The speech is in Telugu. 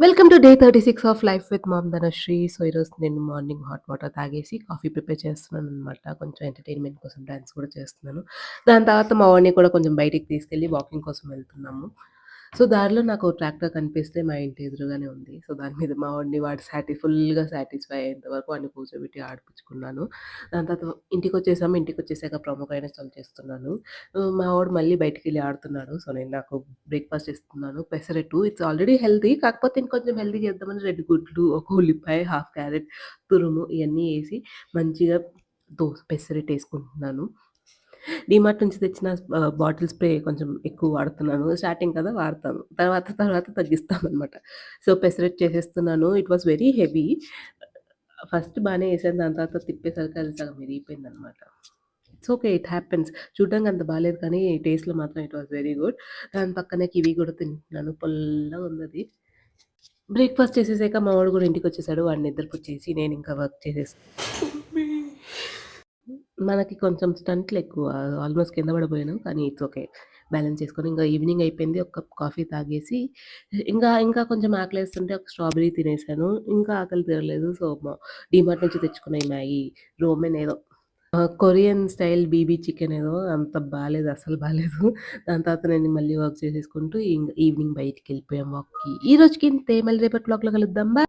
Welcome to day 36 of life with ma'am Dhanashree. So, ఈరోజు నేను మార్నింగ్ హాట్ వాటర్ తాగేసి కాఫీ ప్రిపేర్ చేస్తున్నాననమాట. కొంచెం ఎంటర్‌టైన్‌మెంట్ కోసం డాన్స్ కూడా చేస్తున్నాను. దాని తర్వాత మా వాడిని కూడా కొంచెం బయటికి తీసుకెళ్ళి వాకింగ్ కోసం వెళ్తున్నాము. సో, దారిలో నాకు ట్రాక్టర్ కనిపిస్తే మా ఇంటి ఎదురుగానే ఉంది. సో, దాని మీద మా వాడిని వాడు ఫుల్‌గా సాటిస్ఫై అయ్యేంత వరకు వాడిని కూర్చోబెట్టి ఆడిపించుకున్నాను. దాని తర్వాత ఇంటికొచ్చేసాము. ఇంటికొచ్చేసాక ప్రొమోగ్రానేట్స్ చేస్తున్నాను. మా వాడు మళ్ళీ బయటికెళ్ళి ఆడుతున్నాడు. సో, నేను నాకు బ్రేక్‌ఫాస్ట్ ఇస్తున్నాను. Pesarattu it's already healthy. కాకపోతే ఇంకొంచెం హెల్తీ చేద్దామని 2 గుడ్లు, ఒక ఉల్లిపాయ, హాఫ్ క్యారెట్ తురుము ఇయన్నీ ఏసి మంచిగా పెసరట్టేసుకుంటున్నాను. డీమార్ట్ నుంచి తెచ్చిన బాటిల్ స్ప్రే కొంచెం ఎక్కువ వాడుతున్నాను. స్టార్టింగ్ కదా! వాడతాను. తర్వాత తగ్గిస్తామనమాట. సో, పెసరట్టు చేసేస్తున్నాను. It was very heavy. First బానే ఏసాను. దాని తర్వాత తిప్పేసరికి అది సగం ఇరిగిపోయిందనమాట. It's okay. It happens. చూడ్డానికి అంత బాలేదు కానీ టేస్ట్‌లో మాత్రం ఇట్ వాస్ వెరీ గుడ్. దాని పక్కనే కివి కూడా తింటున్నాను. పుల్లగుందది. బ్రేక్‌ఫాస్ట్ చేసేసాక మా వాడు కూడా ఇంటికొచ్చేసాడు. వాడిని నిద్రపుచ్చేసి నేనింకా వర్క్ చేసేసి మనకి కొంచెం స్టంట్‌లెక్కువ. ఆల్‌మోస్ట్ కింద పడిపోయాను. కానీ ఇట్స్ ఓకే. బ్యాలెన్స్ చేసుకొని ఇంక ఈవినింగ్ అయిపోయింది. ఒక కప్ కాఫీ తాగేసి ఇంకా కొంచెం ఆకలేస్తుంటే ఒక స్ట్రాబెర్రీ తినేసాను. ఇంకా ఆకలి తీరలేదు. సో, డీమార్ట్ నుంచి తెచ్చుకున్న ఈ మ్యాగీ, రోమెన్ ఏదో కొరియన్ స్టైల్ బీబీ చికెన్ ఏదో అంత బాలేదు. అస్సలు బాలేదు. దాని తర్వాత నేను మళ్ళీ వర్క్ చేసేసుకుంటూ ఈవినింగ్ బయటికెళ్ళిపోయాం వాక్‌కి. ఈ రోజుకి ఇంతే. మళ్ళీ రేపటి వ్లాగ్‌లో కలుద్దాం.